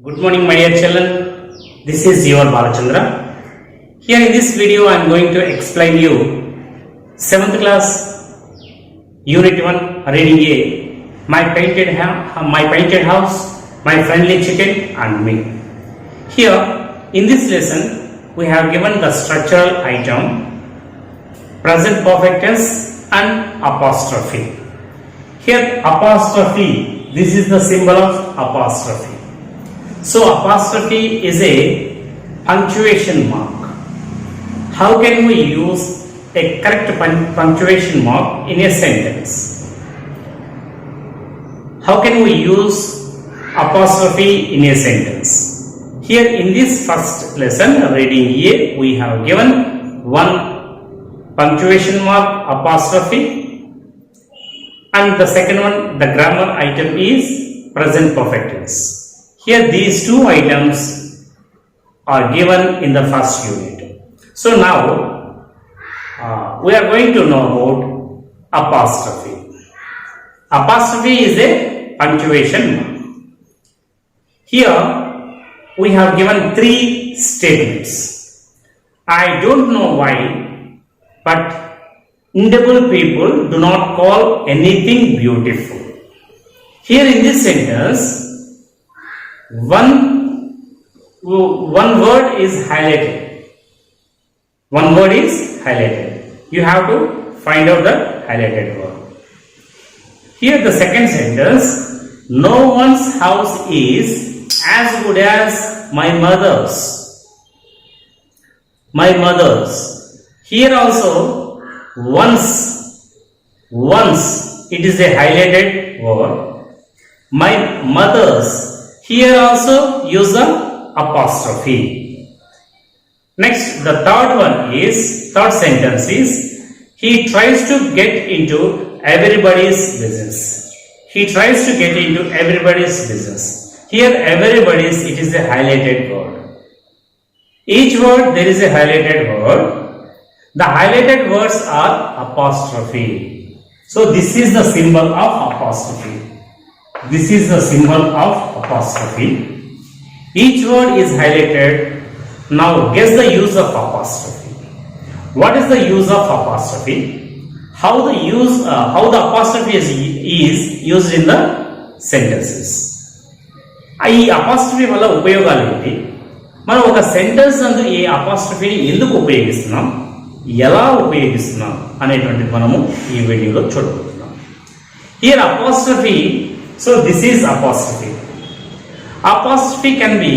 Good morning, my dear children. This is your Balachandra. Here in this video, I am going to explain you 7th class Unit 1 Reading A, my painted house, my friendly chicken and me. Here in this lesson, we have given the structural item, present perfect tense and apostrophe. Here apostrophe, this is the symbol of apostrophe. So apostrophe is a punctuation mark. How can we use a correct punctuation mark in a sentence? How can we use apostrophe in a sentence? Here in this first lesson, reading A, we have given one punctuation mark apostrophe, and the second one, the grammar item is present perfect tense. Here these two items are given in the first unit. So now we are going to know about apostrophe. Apostrophe is a punctuation mark. Here we have given three statements. I don't know why, but Indian people do not call anything beautiful. Here in this sentence, one word is highlighted. One word is highlighted. You have to find out the highlighted word. Here the second sentence, no one's house is as good as my mother's. My mother's. Here also once it is a highlighted word. My mother's. Here also use the apostrophe. Next, the third sentence is, he tries to get into everybody's business. He tries to get into everybody's business. Here everybody's, it is a highlighted word. Each word there is a highlighted word. The highlighted words are apostrophe. So this is the symbol of apostrophe. This is the symbol of apostrophe. Each word is highlighted. Now guess the use of apostrophe. What is the use of apostrophe? How the apostrophe is used in the sentences. ఈ apostrophe వల్ల ఉపయోగాలు ఏంటి? మనం ఒక sentence నందు ఈ apostropheని ఎందుకు ఉపయోగిస్తున్నాం? ఎలా ఉపయోగిస్తున్నాం అనేటువంటిది మనము ఈ వీడియోలో చూడబోతున్నాం. Here apostrophe. So this is apostrophe. Apostrophe can be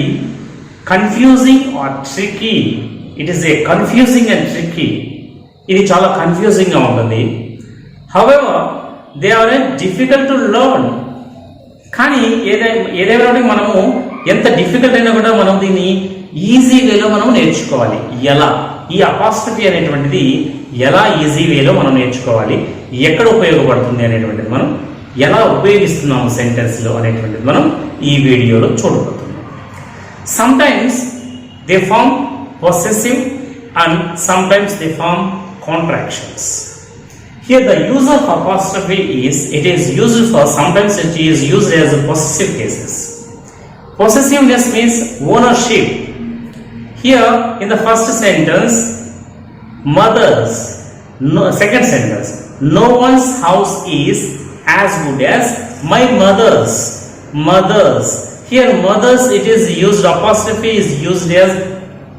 confusing or tricky. It is a confusing and tricky. ఇది చాలా కన్ఫ్యూజింగ్ గా ఉంటుంది. However, they are difficult to learn. కానీ ఏదైనా మనము ఎంత డిఫికల్ట్ అయినా కూడా మనం దీన్ని ఈజీ వేలో మనం నేర్చుకోవాలి. ఎలా ఈ అపాస్ట్రఫీ అనేటువంటిది ఎలా ఈజీ వేలో మనం నేర్చుకోవాలి, ఎక్కడ ఉపయోగపడుతుంది అనేటువంటిది మనం ఎలా ఉపయోగిస్తున్నాము సెంటెన్స్ లో అనేటువంటిది మనం ఈ వీడియోలో చూడబోతున్నాం. Sometimes they form possessive and sometimes they form contractions. Here the use of apostrophe is used for, sometimes it is used as possessive cases. Possessiveness means ownership. Here in the first sentence, mothers. Second sentence, no one's house is as good as my mother's. Here mothers, it is used, apostrophe is used as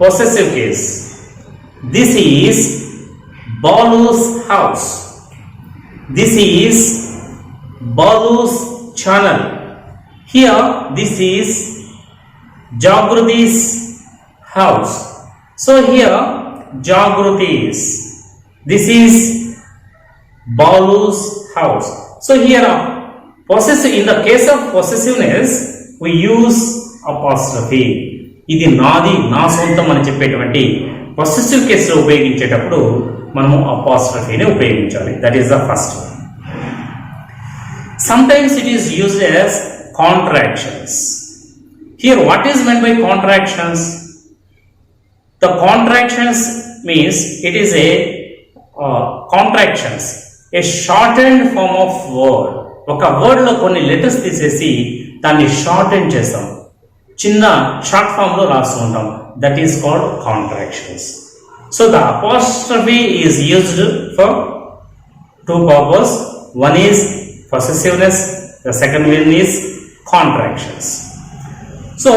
possessive case. This is Balu's house. This is Balu's channel. Here this is Jagrudi's house. So here Jagrudi's. This is Balu's house. So here possessive, in the case of possessiveness we use apostrophe. ఇది నాది, నా సొంతం అని చెప్పేటువంటి possessive కేసులో ఉపయోగించేటప్పుడు మనము అపాస్ట్రఫీని ఉపయోగించాలి. That is the first one. Sometimes it is used as contractions. Here what is meant by contractions? The contractions means it is a contractions, a shortened form of word. ఒక వర్డ్ లో కొన్ని letters తీసేసి దాన్ని shorten చేస్తాం. చిన్న short form లో రాస్తూ ఉంటాం. That is called contractions. So the apostrophe is used for two purpose. One is possessiveness, the second one is contractions. So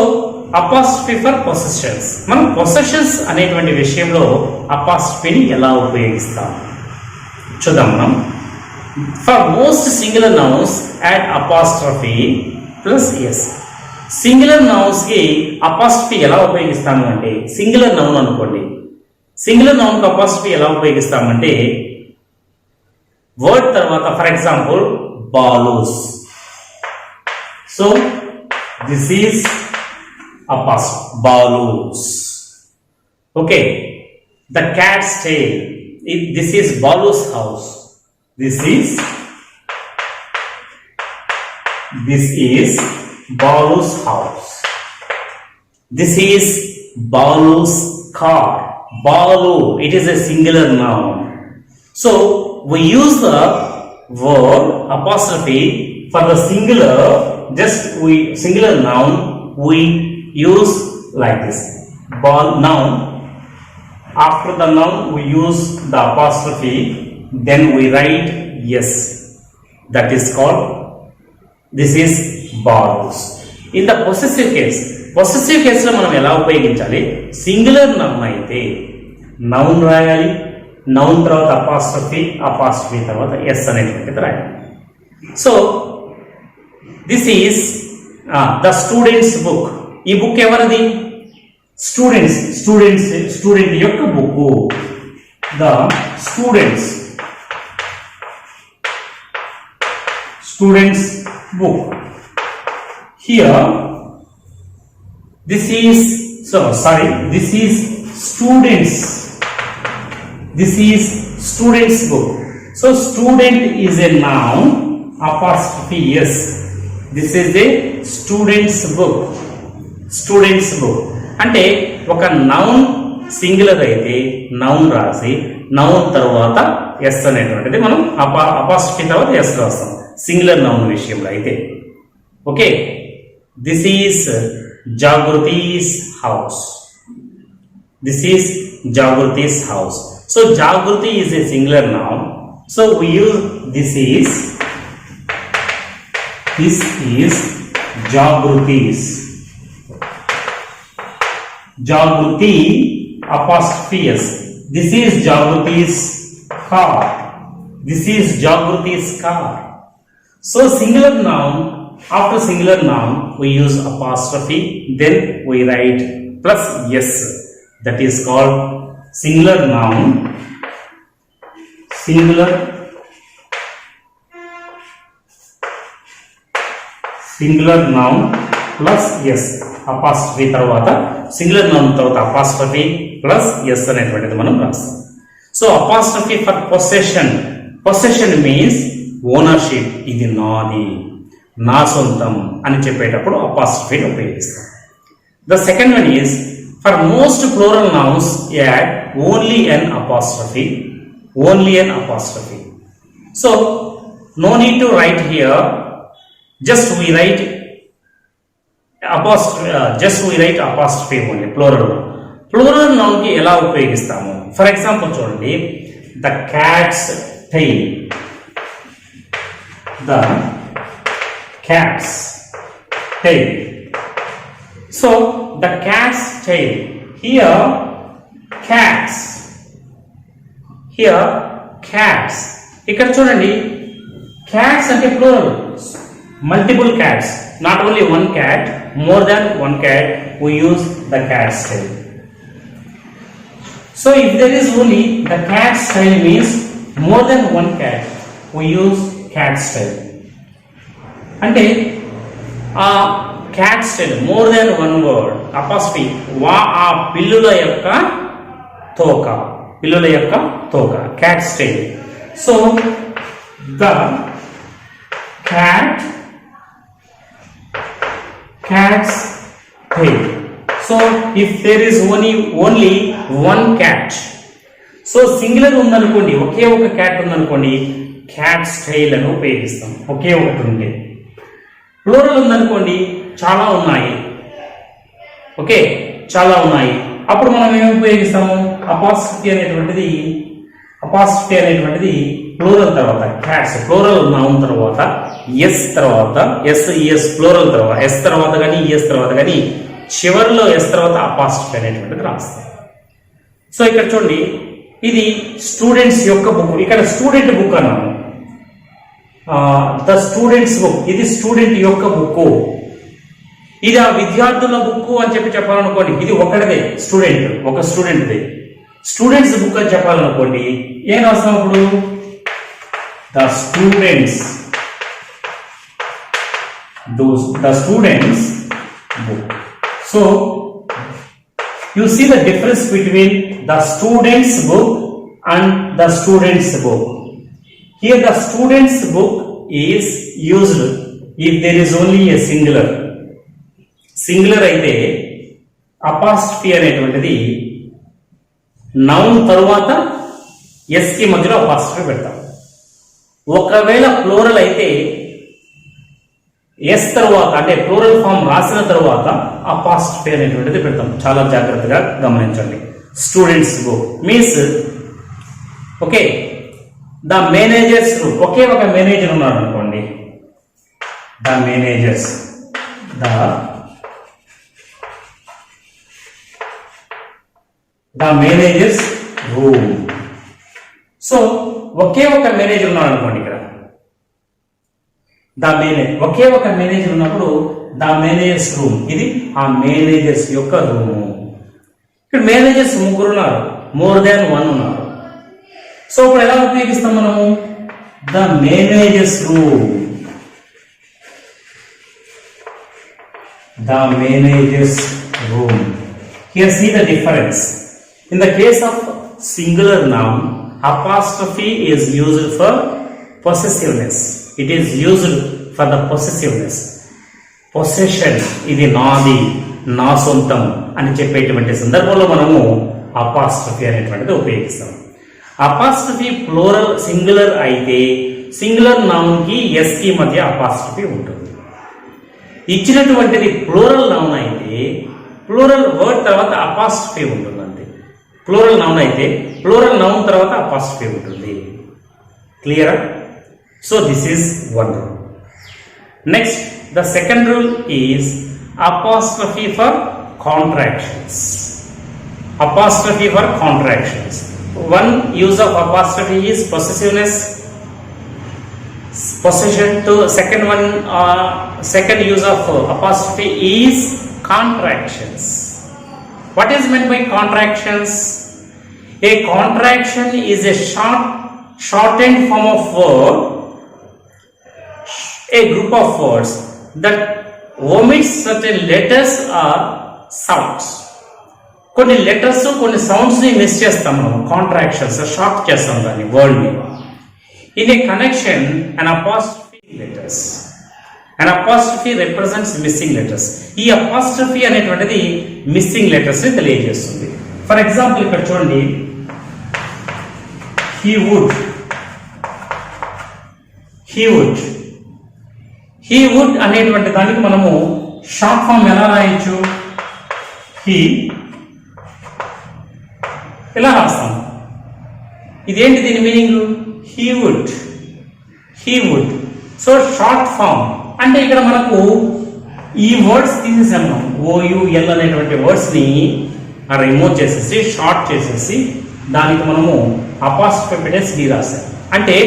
apostrophe for possessions. మనం పొసెషన్స్ అనేటువంటి విషయంలో అపాస్ట్రఫీని ఎలా ఉపయోగిస్తాం చూద్దాం. మనం for most singular nouns add apostrophe plus S. Singular nouns కి apostrophe ఎలా ఉపయోగిస్తాము అంటే, సింగులర్ నౌన్ అనుకోండి, సింగులర్ నౌన్ కి అపాస్ట్రఫీ ఎలా ఉపయోగిస్తామంటే వర్డ్ తర్వాత, for example Balu's. So this is apostrophe balloons. Okay, the cat's tail. This is Balu's house. This is Balu's house. This is Balu's car. Balu, it is a singular noun. So we use the word apostrophe for the singular, singular noun. We use like this. Ball noun. After the noun we use the apostrophe. Then we write yes. That is called. This is balls. In the possessive case లో మనం ఎలా ఉపయోగించాలి? Singular noun అయితే noun రాయాలి, noun తర్వాత apostrophe తర్వాత yes అనేటువంటిది రాయాలి. So this is the students book. ఈ బుక్ ఎవరిది? స్టూడెంట్ యొక్క book. The students book. Here this is students book. So student is a noun, apostrophe yes. This is a students book. అంటే ఒక noun singular అయితే noun రాసి noun తర్వాత yes అనేటువంటిది మనం అపాస్ట్రఫీ తర్వాత ఎస్ రాస్తాం సింగులర్ నౌన్ విషయంలో అయితే. Okay, this is Jagruti's house. So Jagruti is a singular noun. So we use this is Jagruti's. Jagruti apostrophe s. This is Jagrutis car. So singular noun, after singular noun we use apostrophe, then we write plus yes. That is called singular noun. Singular noun plus yes. Apostrophe తర్వాత singular noun తర్వాత apostrophe plus S అనేటువంటిది మనం రాస్తాం. So apostrophe for possession means ownership. ఇది నాది, నా సొంతం అని చెప్పేటప్పుడు అపాస్ట్రఫీని ఉపయోగిస్తాం. The second one is for most plural nouns add only an apostrophe. So no need to write here, just we write apostrophe only. Plural noun కి ఎలా ఉపయోగిస్తాము? ఫర్ ఎగ్జాంపుల్ చూడండి, the cat's tail. So the cat's tail. Here cats. ఇక్కడ చూడండి, cats అంటే plural, multiple cats, not only one cat, more than one cat, we use the cat's tail. So if there is only the cat's tail means more than one cat, we use cat's tail. Ante cat's tail more than one word apostrophe ఆ పిల్లుల యొక్క తోక cat's tail. So the cat's tail. So if there is only one cat, so singular ఉందనుకోండి, ఒకే ఒక cat ఉందనుకోండి, cats tile అని ఉపయోగిస్తాం, ఒకే ఒకటి ఉంటే. ప్లూరల్ ఉందనుకోండి, చాలా ఉన్నాయి, ఓకే, చాలా ఉన్నాయి. అప్పుడు మనం ఏమి ఉపయోగిస్తాము, అపాస్ట్రఫీ అనేటువంటిది ప్లూరల్ తర్వాత క్యాట్స్, ప్లూరల్ నౌన్ తర్వాత ఎస్ తర్వాత ఎస్ ప్లూరల్ తర్వాత ఎస్ తర్వాత కానీ ఈఎస్ తర్వాత కానీ చివరిలో ఎస్ తర్వాత అపాస్ట్రఫీ అనేటువంటిది రాస్తాం. సో ఇక్కడ చూడండి, ఇది స్టూడెంట్స్ యొక్క బుక్. ఇక్కడ స్టూడెంట్ బుక్ అన్నాము, ద స్టూడెంట్స్ బుక్. ఇది స్టూడెంట్ యొక్క బుక్. ఇది ఆ విద్యార్థుల బుక్ అని చెప్పాలనుకోండి, ఇది ఒకటిదే, ఒక స్టూడెంట్దే. స్టూడెంట్స్ బుక్ అని చెప్పాలనుకోండి, ఏం రాస్తాం ఇప్పుడు, the students book. So you see the difference between the students book and the students book. Here the students book is used if there is only a singular అయితే apostrophe అనేటువంటిది noun తరువాత yes కి మధ్యలో apostrophe పెడతాం. ఒకవేళ plural అయితే yes తర్వాత అంటే ప్లూరల్ ఫామ్ రాసిన తర్వాత అపాస్ట్రఫీ అనేటువంటిది పెడతాం. చాలా జాగ్రత్తగా గమనించండి. Students book means okay, the manager's room. ఒకే ఒక మేనేజర్ ఉన్నాడు అనుకోండి, ద మేనేజర్స్ రూమ్. సో ఒకే ఒక మేనేజర్ ఉన్నాడు అనుకోండి, ఇక్కడ ఒకే ఒక మేనేజర్ ఉన్నప్పుడు ద మేనేజర్స్ రూమ్, ఇది ఆ మేనేజర్స్ యొక్క రూము. ఇక్కడ మేనేజర్స్ ముగ్గురు ఉన్నారు, మోర్ దాన్ వన్ ఉన్నారు. సో ఇప్పుడు ఎలా ఉపయోగిస్తాం మనము, the manager's room, Here see the difference. In the case of singular noun, apostrophe is used for possessiveness. It is used for the possessiveness. Possession, ఇది నాది, నా సొంతం అని చెప్పేటువంటి సందర్భంలో మనము అపాస్ట్రఫీ అనేటువంటిది ఉపయోగిస్తాం. అపాస్ట్రఫీ ప్లూరల్ సింగులర్ అయితే సింగులర్ నౌన్ కి ఎస్ కి మధ్య అపాస్ట్రఫీ ఉంటుంది. ఇచ్చినటువంటిది ప్లూరల్ నౌన్ అయితే ప్లూరల్ వర్డ్ తర్వాత అపాస్ట్రఫీ ఉంటుంది అంతే. ప్లూరల్ నౌన్ అయితే ప్లూరల్ నౌన్ తర్వాత అపాస్ట్రఫీ ఉంటుంది. క్లియరా? So this is one rule. Next, the second rule is apostrophe for contractions. Apostrophe for contractions. One use of apostrophe is possessiveness, possession. To second use of apostrophe is contractions. What is meant by contractions? A contraction is a shortened form of word, a group of words that omits certain letters or sounds. కొన్ని letters కొన్ని sounds ని miss చేస్తాం మనం, contractions short చేస్తాం దాన్ని word ని. In a connection an apostrophe represents missing letters. ఈ apostrophe అనేటువంటిది మిస్సింగ్ లెటర్స్ ని తెలియజేస్తుంది. ఫర్ ఎగ్జాంపుల్ ఇక్కడ చూడండి, he would అనేటువంటి దానికి మనము షార్ట్ ఫామ్ ఎలా రాయొచ్చు, he ఎలా రాస్తాం, ఇదేంటి దీని meaning, he would. So short form అంటే ఇక్కడ మనకు ఈ వర్డ్స్ తీసేసాము, OUL అనేటువంటి వర్డ్స్ ని రిమూవ్ చేసేసి షార్ట్ చేసేసి దానికి మనము అపాస్ట్రఫీ పెట్టేసి డి రాసాం. అంటే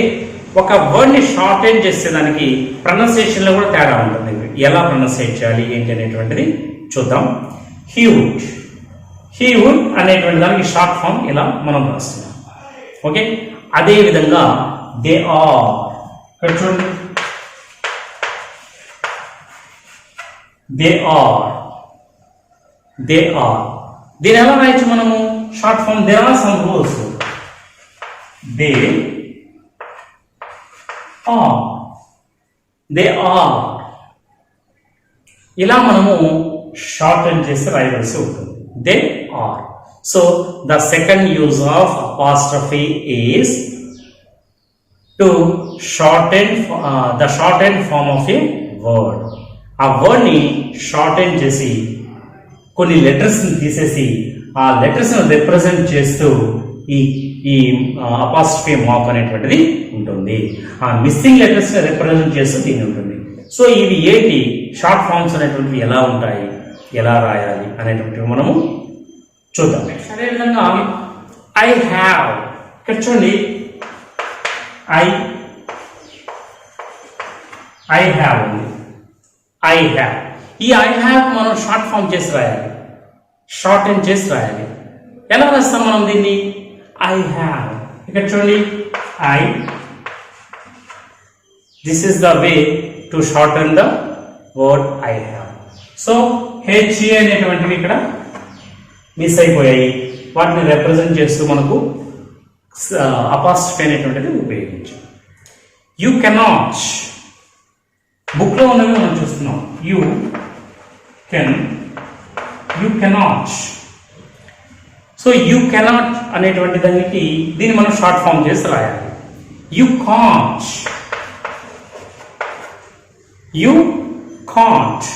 ఒక వర్డ్ ని షార్టెన్ చేసేదానికి ప్రొనౌన్సియేషన్ లో కూడా తేడా ఉంటుంది. ఎలా ప్రొనౌన్సియేట్ చేయాలి ఏంటి అనేటువంటిది చూద్దాం. he would అనేటువంటి దానికి షార్ట్ ఫామ్ ఇలా మనం రాస్తున్నాం. ఓకే, అదే విధంగా దే ఆర్, ఇక్కడ చూడండి, దే ఆర్ దీని ఎలా రాయొచ్చు మనము short form. There are some rules. They are ఇలా మనము షార్టన్ చేసి రాయవలసి ఉంటుంది. They are. So the second use of apostrophe is to shorten the shorten form of a word. ఆ వర్డ్ ని షార్టెన్ చేసి కొన్ని లెటర్స్ని తీసేసి ఆ లెటర్స్ని రిప్రజెంట్ చేస్తూ ఈ ఈ అపాస్ట్రఫీ మార్క్ అనేటువంటిది ఉంటుంది. ఆ మిస్సింగ్ లెటర్స్ని రిప్రజెంట్ చేస్తూ దీన్ని ఉంటుంది. సో ఇవి ఏంటి షార్ట్ ఫామ్స్ అనేటువంటివి ఎలా ఉంటాయి, ఎలా రాయాలి అనేటువంటివి మనము చూద్దాం. అదేవిధంగా ఐ హ్యావ్, ఇక్కడ చూడండి ఐ హ్యావ్ ఉంది. ఐ హ్యావ్, ఈ ఐ హ్యావ్ మనం షార్ట్ ఫామ్ చేసి రాయాలి, షార్ట్ అండ్ చేసి రాయాలి. ఎలా రాస్తాం మనం దీన్ని? ఐ హ్యావ్, ఇక్కడ చూడండి I, this is the way to shorten the word I have. So HA అనేటువంటివి ఇక్కడ మిస్ అయిపోయాయి, వాటిని రిప్రజెంట్ చేస్తూ మనకు అపాస్ట్రఫీ అనేటువంటిది ఉపయోగించాం. యూ కెనాట్, బుక్లో ఉన్నవి మనం చూస్తున్నాం. You cannot. So you cannot అనేటువంటి దానికి దీన్ని మనం షార్ట్ ఫామ్ చేసి రాయాలి. You can't, you can't,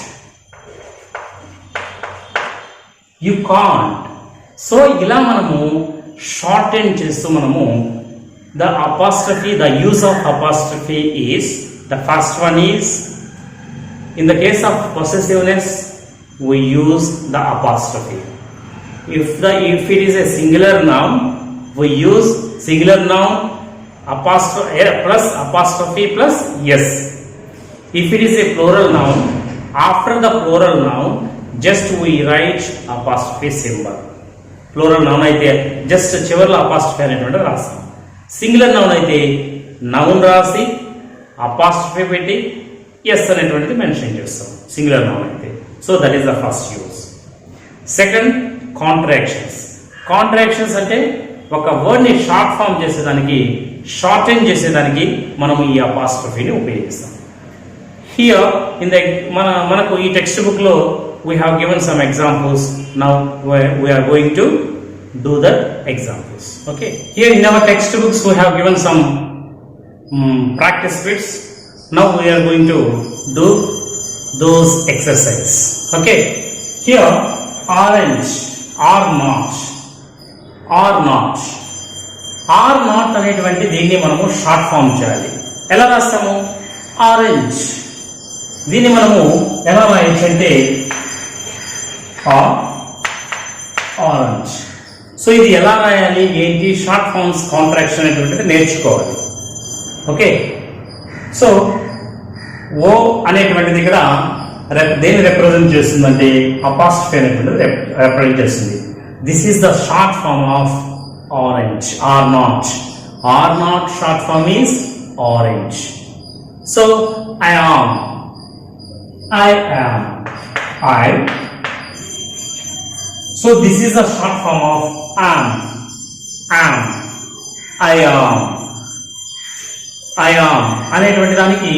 you can't. So ఇలా మనము షార్ట్ అండ్ చేస్తూ మనము the apostrophe, the use of apostrophe is, the first one is, in the case of possessiveness we use the apostrophe. If it is a singular noun, we use singular noun plus apostrophe plus yes. If it is a plural noun, after the plural noun just we write apostrophe symbol. Plural noun అయితే just చివర్లో apostrophe అనేటువంటి రాస్తాం. Singular noun అయితే noun రాసి apostrophe పెట్టి yes అనేటువంటిది mention చేస్తాం singular noun అయితే. So that is the first use. Second, contractions. Contractions అంటే ఒక వర్డ్ని షార్ట్ ఫామ్ చేసేదానికి, షార్టెన్ చేసేదానికి మనము ఈ అపాస్ట్రఫీని ఉపయోగిస్తాం. హియర్ ఇన్ ద మనకు ఈ టెక్స్ట్ బుక్ లో we have given some examples. Now we're going to do the examples. Okay, here in our text books we have given some practice bits. Now we are going to do those exercises. Okay, here orange, or not, or not, or not అనేటువంటి దీన్ని మనము short form చేయాలి. ఎలా రాస్తాము? Orange. దీన్ని మనము ఎలా రాయొచ్చు అంటే ఆరెంజ్. సో ఇది ఎలా రాయాలి ఏంటి, షార్ట్ ఫామ్స్ కాంట్రాక్షన్ అనేటువంటిది నేర్చుకోవాలి. ఓకే, సో ఓ అనేటువంటిది ఇక్కడ దేన్ని రిప్రజెంట్ చేస్తుందంటే అపాస్ట్రఫీ అనేటువంటిది రిప్రజెంట్ చేస్తుంది. This is the short form of aren't. Are not, are not short form is aren't. So I am, I am, I. So this is the short form of am, am, I am, I am అనేటువంటి దానికి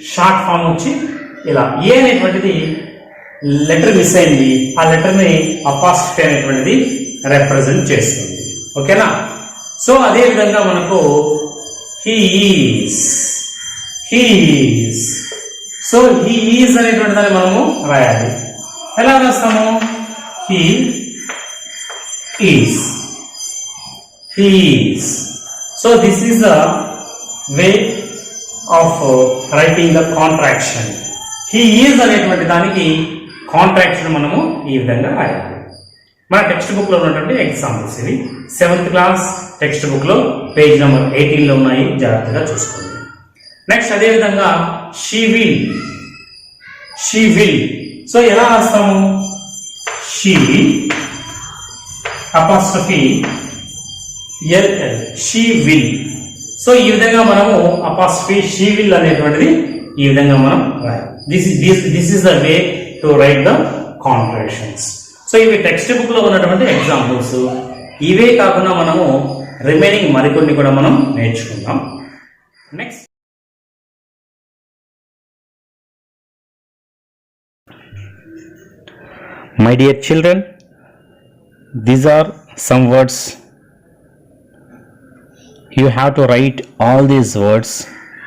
short form వచ్చి ఇలా. ఏ అనేటువంటిది letter miss అయింది, ఆ లెటర్ని apostrophe అనేటువంటిది represent చేస్తుంది. ఓకేనా? సో అదే విధంగా మనకు he is, he is. So he is అనేటువంటి దాన్ని మనము రాయాలి. ఎలా రాస్తాము? He is, he is. So this is the way of writing the contraction. He is అనేటువంటి దానికి కాంట్రాక్షన్ మనము ఈ విధంగా రాయాలి. మన టెక్స్ట్ బుక్ లో ఉన్నటువంటి ఎగ్జాంపుల్స్ ఇవి. 7th క్లాస్ టెక్స్ట్ బుక్ లో పేజ్ నెంబర్ 18 లో ఉన్నాయి, జాగ్రత్తగా చూసుకోండి. నెక్స్ట్ అదే విధంగా she will, she will. So ఎలా రాస్తాము? she apostrophe LL, she will. So ఈ విధంగా మనము అపాస్ట్రఫీ షీ విల్ అనేటువంటిది ఈ విధంగా మనం రాయాలి. This is the way to right the contractions. So ఇవి టెక్స్ట్ బుక్ లో ఉన్నటువంటి ఎగ్జాంపుల్స్. ఇవే కాకుండా మనము రిమైనింగ్ మరికొన్ని కూడా మనం నేర్చుకుందాం. Next, My dear children, these are some words. You have to write all these words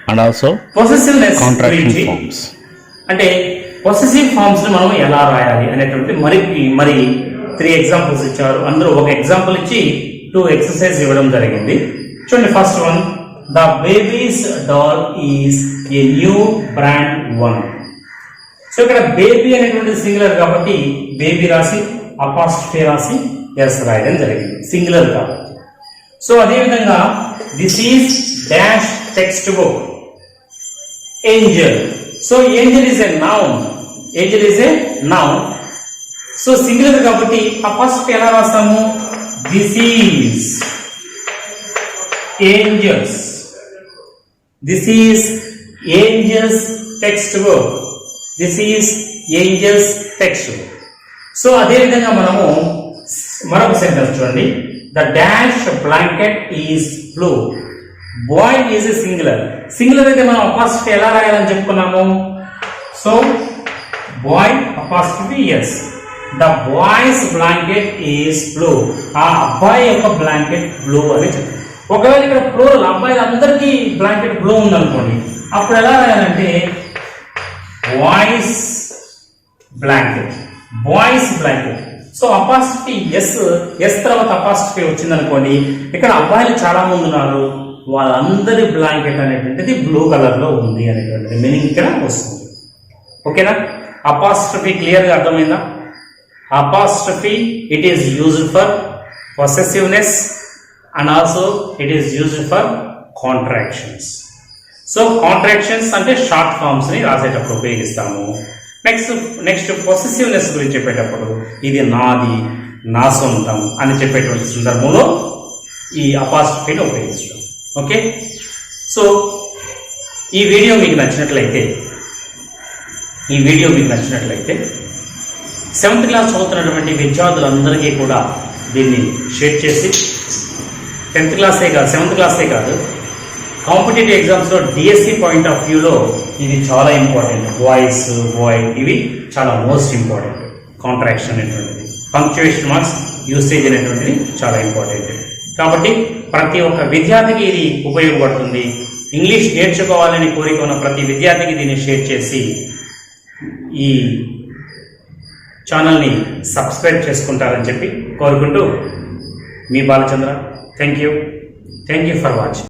and also possessiveness contraction గురించి, forms. అంటే పొసెసివ్ ఫార్మ్స్ ని మనం ఎలా రాయాలి అనేటువంటి మరి 3 ఎగ్జాంపుల్స్ ఇచ్చారు. అందులో ఒక ఎగ్జాంపుల్ ఇచ్చి 2 ఎక్సర్సైజ్ ఇవ్వడం జరిగింది. చూడండి, first one, the baby's doll is a new brand one. So ఇక్కడ బేబీ అనేటువంటి సింగులర్ కాబట్టి బేబీ రాసి అపాస్ట్రఫీ రాసి ఎస్ రాయడం జరిగింది, సింగులర్ కాబట్టి. సో అదేవిధంగా this is dash text book angel. So angel is a noun, angel is a noun. So singular కాబట్టి అపాస్ట్రఫీ ఎలా రాస్తాము? This is angel's, this is angel's text book, this is angel's text book. So అదేవిధంగా మనము మరొక sentence చూడండి, the dash blanket is blue. Boy is a singular. Singular అయితే మనం apostrophe ఎలా రాయాలని చెప్పుకున్నాము? So boy apostrophe S, the boy's blanket is blue. ఆ అబ్బాయి యొక్క బ్లాంకెట్ బ్లూ అని చెప్పారు. ఒకవేళ ఇక్కడ ప్లూరల్ అబ్బాయిలు అందరికీ బ్లాంకెట్ బ్లూ ఉందనుకోండి, అప్పుడు ఎలా రాయాలంటే boys' blanket, boys' blanket. So apostrophe S తర్వాత అపాస్ట్రఫీ వచ్చిందనుకోండి, ఇక్కడ అబ్బాయిలు చాలా మంది ఉన్నారు, వాళ్ళందరి బ్లాంకెట్ అనేటువంటిది బ్లూ కలర్ లో ఉంది అనేటువంటిది మీనింగ్ ఇక్కడ వస్తుంది. ఓకేనా? అపాస్ట్రఫీ క్లియర్ గా అర్థమైందా? Apostrophe it is used for possessiveness and also it is used for contractions. So contractions అంటే షార్ట్ ఫార్మ్స్ ని రాసేటప్పుడు ఉపయోగిస్తాము. నెక్స్ట్ పొసెసివ్నెస్ గురించి చెప్పేటప్పుడు ఇది నాది, నా సొంతం అని చెప్పేటువంటి సందర్భంలో ఈ అపాస్ట్రఫీని ఉపయోగిస్తాం. ఓకే, సో ఈ వీడియో మీకు నచ్చినట్లయితే 7th క్లాస్ చదువుతున్నటువంటి విద్యార్థులందరికీ కూడా దీన్ని షేర్ చేసి 10th క్లాసే కాదు 7th క్లాసే కాదు కాంపిటేటివ్ ఎగ్జామ్స్లో డిఎస్సి పాయింట్ ఆఫ్ వ్యూలో ఇది చాలా ఇంపార్టెంట్. వాయిస్, బాయ్ ఇవి చాలా మోస్ట్ ఇంపార్టెంట్. కాంట్రాక్షన్ అనేటువంటిది, పంక్చుయేషన్ మార్క్స్, యూసేజ్ అనేటువంటిది చాలా ఇంపార్టెంట్. కాబట్టి ప్రతి ఒక్క విద్యార్థికి ఇది ఉపయోగపడుతుంది. ఇంగ్లీష్ నేర్చుకోవాలని కోరిక ఉన్న ప్రతి విద్యార్థికి దీన్ని షేర్ చేసి ఈ ఛానల్ని సబ్స్క్రైబ్ చేసుకుంటారని చెప్పి కోరుకుంటూ మీ Balachandra. Thank you for watching.